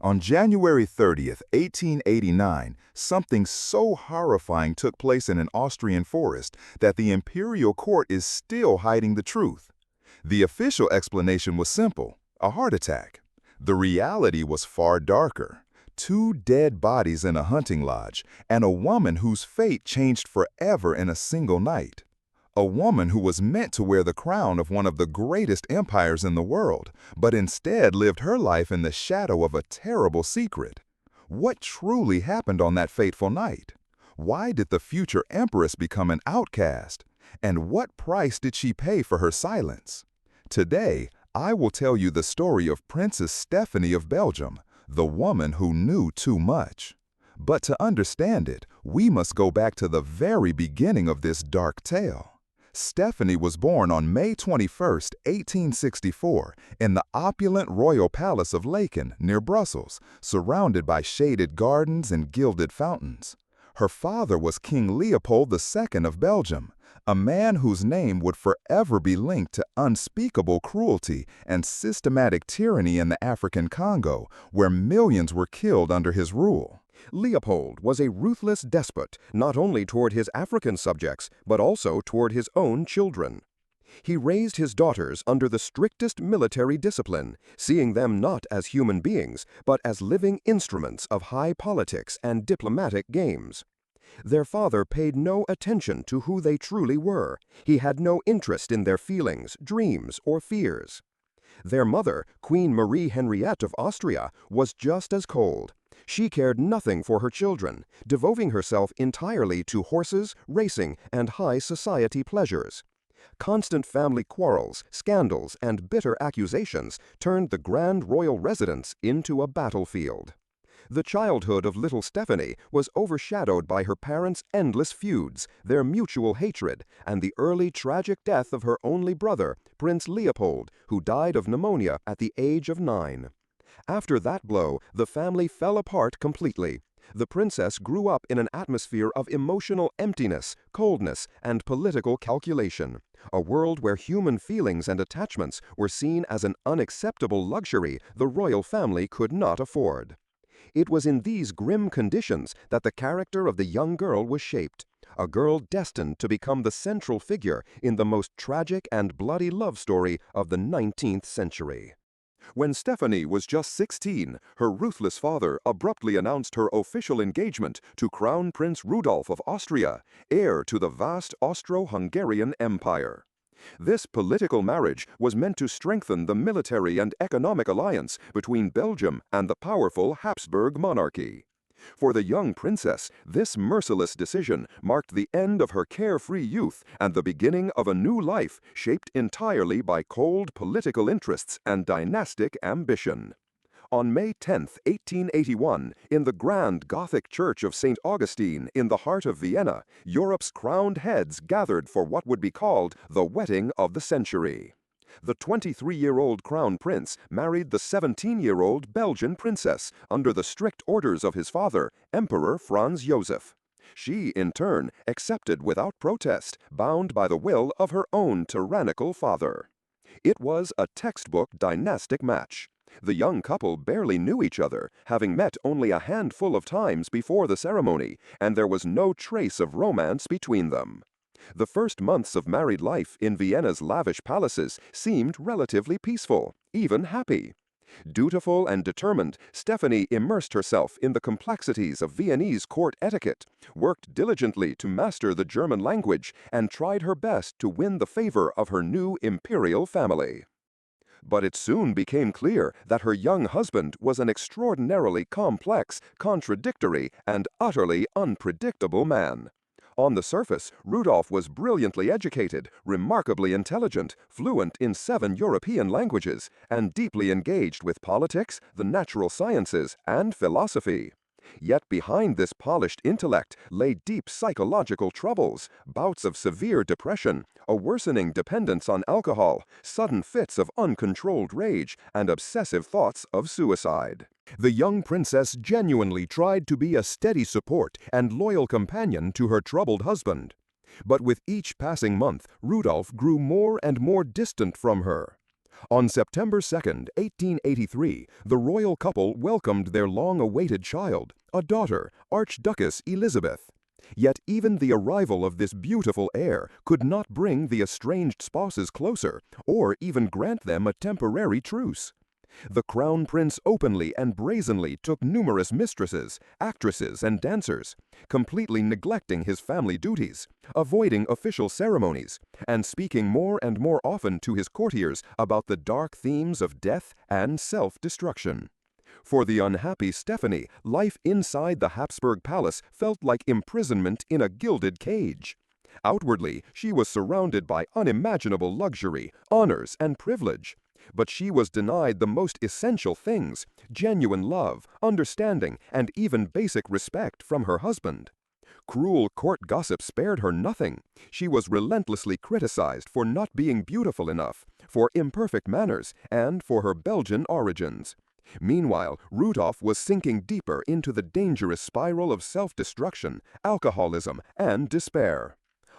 On January 30th, 1889, something so horrifying took place in an Austrian forest that the imperial court is still hiding the truth. The official explanation was simple: a heart attack. The reality was far darker. Two dead bodies in a hunting lodge, and a woman whose fate changed forever in a single night. A woman who was meant to wear the crown of one of the greatest empires in the world, but instead lived her life in the shadow of a terrible secret. What truly happened on that fateful night? Why did the future empress become an outcast? And what price did she pay for her silence? Today, I will tell you the story of Princess Stephanie of Belgium, the woman who knew too much. But to understand it, we must go back to the very beginning of this dark tale. Stephanie was born on May 21, 1864, in the opulent royal palace of Laeken, near Brussels, surrounded by shaded gardens and gilded fountains. Her father was King Leopold II of Belgium, a man whose name would forever be linked to unspeakable cruelty and systematic tyranny in the African Congo, where millions were killed under his rule. Leopold was a ruthless despot, not only toward his African subjects, but also toward his own children. He raised his daughters under the strictest military discipline, seeing them not as human beings, but as living instruments of high politics and diplomatic games. Their father paid no attention to who they truly were. He had no interest in their feelings, dreams, or fears. Their mother, Queen Marie Henriette of Austria, was just as cold. She cared nothing for her children, devoting herself entirely to horses, racing, and high society pleasures. Constant family quarrels, scandals, and bitter accusations turned the grand royal residence into a battlefield. The childhood of little Stephanie was overshadowed by her parents' endless feuds, their mutual hatred, and the early tragic death of her only brother, Prince Leopold, who died of pneumonia at the age of 9. After that blow, the family fell apart completely. The princess grew up in an atmosphere of emotional emptiness, coldness, and political calculation, a world where human feelings and attachments were seen as an unacceptable luxury the royal family could not afford. It was in these grim conditions that the character of the young girl was shaped, a girl destined to become the central figure in the most tragic and bloody love story of the 19th century. When Stephanie was just 16, her ruthless father abruptly announced her official engagement to Crown Prince Rudolf of Austria, heir to the vast Austro-Hungarian Empire. This political marriage was meant to strengthen the military and economic alliance between Belgium and the powerful Habsburg monarchy. For the young princess, this merciless decision marked the end of her carefree youth and the beginning of a new life shaped entirely by cold political interests and dynastic ambition. On May 10, 1881, in the grand Gothic church of St. Augustine in the heart of Vienna, Europe's crowned heads gathered for what would be called the wedding of the century. The 23-year-old crown prince married the 17-year-old Belgian princess under the strict orders of his father, Emperor Franz Joseph. She, in turn, accepted without protest, bound by the will of her own tyrannical father. It was a textbook dynastic match. The young couple barely knew each other, having met only a handful of times before the ceremony, and there was no trace of romance between them. The first months of married life in Vienna's lavish palaces seemed relatively peaceful, even happy. Dutiful and determined, Stephanie immersed herself in the complexities of Viennese court etiquette, worked diligently to master the German language, and tried her best to win the favor of her new imperial family. But it soon became clear that her young husband was an extraordinarily complex, contradictory, and utterly unpredictable man. On the surface, Rudolf was brilliantly educated, remarkably intelligent, fluent in 7 European languages, and deeply engaged with politics, the natural sciences, and philosophy. Yet behind this polished intellect lay deep psychological troubles, bouts of severe depression, a worsening dependence on alcohol, sudden fits of uncontrolled rage, and obsessive thoughts of suicide. The young princess genuinely tried to be a steady support and loyal companion to her troubled husband. But with each passing month, Rudolf grew more and more distant from her. On September 2, 1883, the royal couple welcomed their long-awaited child, a daughter, Archduchess Elizabeth. Yet even the arrival of this beautiful heir could not bring the estranged spouses closer, or even grant them a temporary truce. The Crown Prince openly and brazenly took numerous mistresses, actresses, and dancers, completely neglecting his family duties, avoiding official ceremonies, and speaking more and more often to his courtiers about the dark themes of death and self-destruction. For the unhappy Stephanie, life inside the Habsburg palace felt like imprisonment in a gilded cage. Outwardly, she was surrounded by unimaginable luxury, honors, and privilege. But she was denied the most essential things: genuine love, understanding, and even basic respect from her husband. Cruel court gossip spared her nothing. She was relentlessly criticized for not being beautiful enough, for imperfect manners, and for her Belgian origins. Meanwhile, Rudolf was sinking deeper into the dangerous spiral of self-destruction, alcoholism, and despair.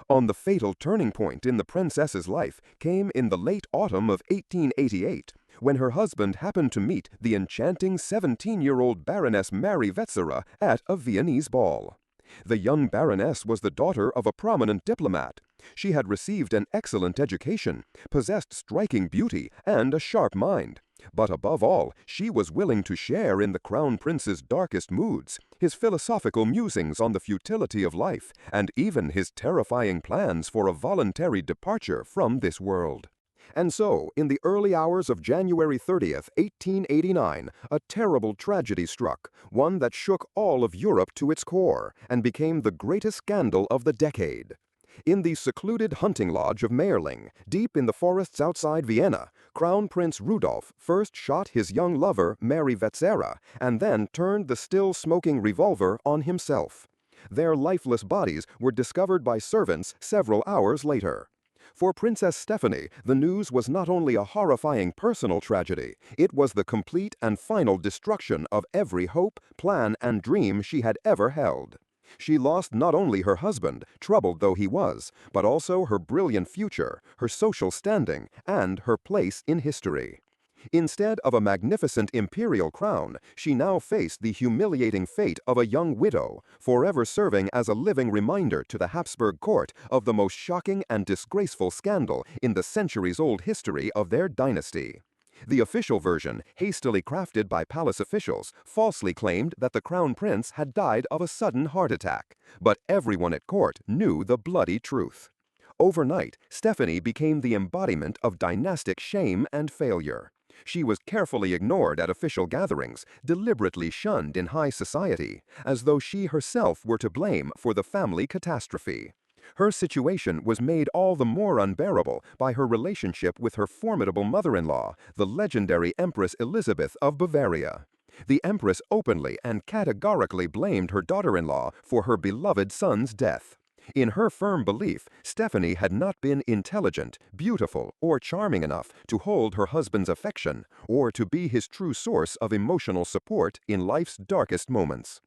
On the fatal turning point in the princess's life came in the late autumn of 1888, when her husband happened to meet the enchanting 17-year-old Baroness Mary Wetzera at a Viennese ball. The young Baroness was the daughter of a prominent diplomat. She had received an excellent education, possessed striking beauty, and a sharp mind. But above all, she was willing to share in the Crown Prince's darkest moods, his philosophical musings on the futility of life, and even his terrifying plans for a voluntary departure from this world. And so, in the early hours of January 30th, 1889, a terrible tragedy struck, one that shook all of Europe to its core, and became the greatest scandal of the decade. In the secluded hunting lodge of Mayerling, deep in the forests outside Vienna, Crown Prince Rudolf first shot his young lover, Mary Wetzera, and then turned the still-smoking revolver on himself. Their lifeless bodies were discovered by servants several hours later. For Princess Stephanie, the news was not only a horrifying personal tragedy, it was the complete and final destruction of every hope, plan, and dream she had ever held. She lost not only her husband, troubled though he was, but also her brilliant future, her social standing, and her place in history. Instead of a magnificent imperial crown, she now faced the humiliating fate of a young widow, forever serving as a living reminder to the Habsburg court of the most shocking and disgraceful scandal in the centuries-old history of their dynasty. The official version, hastily crafted by palace officials, falsely claimed that the Crown Prince had died of a sudden heart attack, but everyone at court knew the bloody truth. Overnight, Stephanie became the embodiment of dynastic shame and failure. She was carefully ignored at official gatherings, deliberately shunned in high society, as though she herself were to blame for the family catastrophe. Her situation was made all the more unbearable by her relationship with her formidable mother-in-law, the legendary Empress Elizabeth of Bavaria. The Empress openly and categorically blamed her daughter-in-law for her beloved son's death. In her firm belief, Stephanie had not been intelligent, beautiful, or charming enough to hold her husband's affection, or to be his true source of emotional support in life's darkest moments.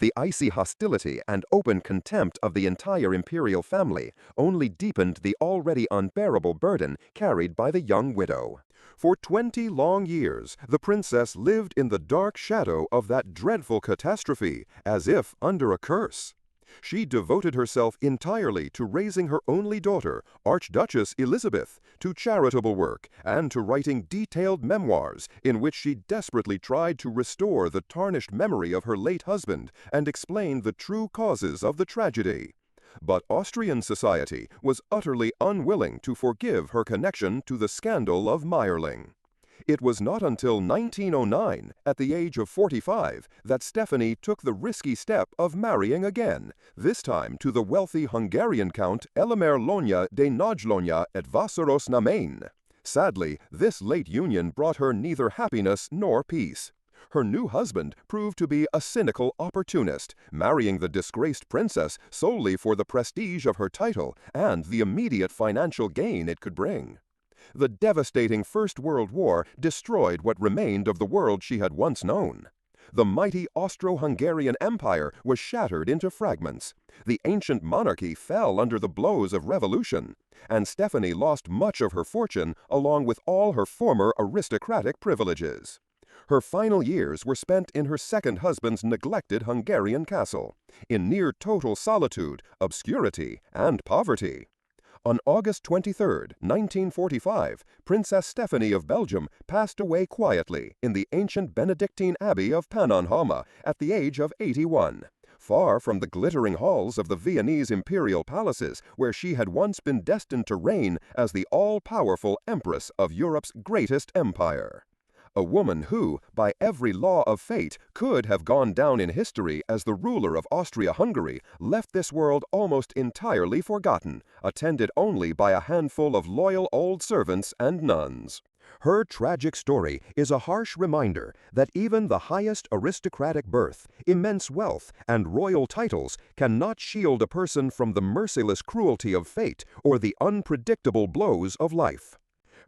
The icy hostility and open contempt of the entire imperial family only deepened the already unbearable burden carried by the young widow. For 20 long years, the princess lived in the dark shadow of that dreadful catastrophe, as if under a curse. She devoted herself entirely to raising her only daughter, Archduchess Elizabeth, to charitable work, and to writing detailed memoirs in which she desperately tried to restore the tarnished memory of her late husband and explain the true causes of the tragedy. But Austrian society was utterly unwilling to forgive her connection to the scandal of Mayerling. It was not until 1909, at the age of 45, that Stephanie took the risky step of marrying again, this time to the wealthy Hungarian Count Elemer Lonya de Nagylonya et Vasaros na Main. Sadly, this late union brought her neither happiness nor peace. Her new husband proved to be a cynical opportunist, marrying the disgraced princess solely for the prestige of her title and the immediate financial gain it could bring. The devastating First World War destroyed what remained of the world she had once known. The mighty Austro-Hungarian Empire was shattered into fragments. The ancient monarchy fell under the blows of revolution, and Stephanie lost much of her fortune along with all her former aristocratic privileges. Her final years were spent in her second husband's neglected Hungarian castle, in near total solitude, obscurity, and poverty. On August 23, 1945, Princess Stephanie of Belgium passed away quietly in the ancient Benedictine Abbey of Pannonhalma at the age of 81. Far from the glittering halls of the Viennese imperial palaces where she had once been destined to reign as the all-powerful empress of Europe's greatest empire. A woman who, by every law of fate, could have gone down in history as the ruler of Austria-Hungary, left this world almost entirely forgotten, attended only by a handful of loyal old servants and nuns. Her tragic story is a harsh reminder that even the highest aristocratic birth, immense wealth, and royal titles cannot shield a person from the merciless cruelty of fate or the unpredictable blows of life.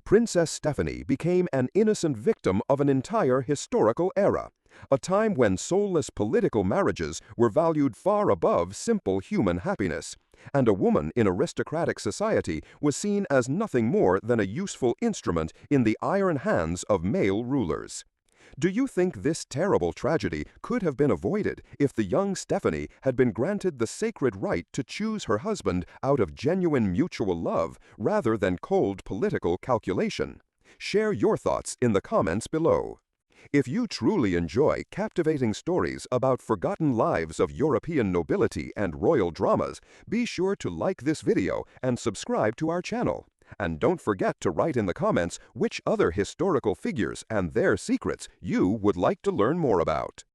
Princess Stephanie became an innocent victim of an entire historical era, a time when soulless political marriages were valued far above simple human happiness, and a woman in aristocratic society was seen as nothing more than a useful instrument in the iron hands of male rulers. Do you think this terrible tragedy could have been avoided if the young Stephanie had been granted the sacred right to choose her husband out of genuine mutual love rather than cold political calculation? Share your thoughts in the comments below. If you truly enjoy captivating stories about forgotten lives of European nobility and royal dramas, be sure to like this video and subscribe to our channel. And don't forget to write in the comments which other historical figures and their secrets you would like to learn more about.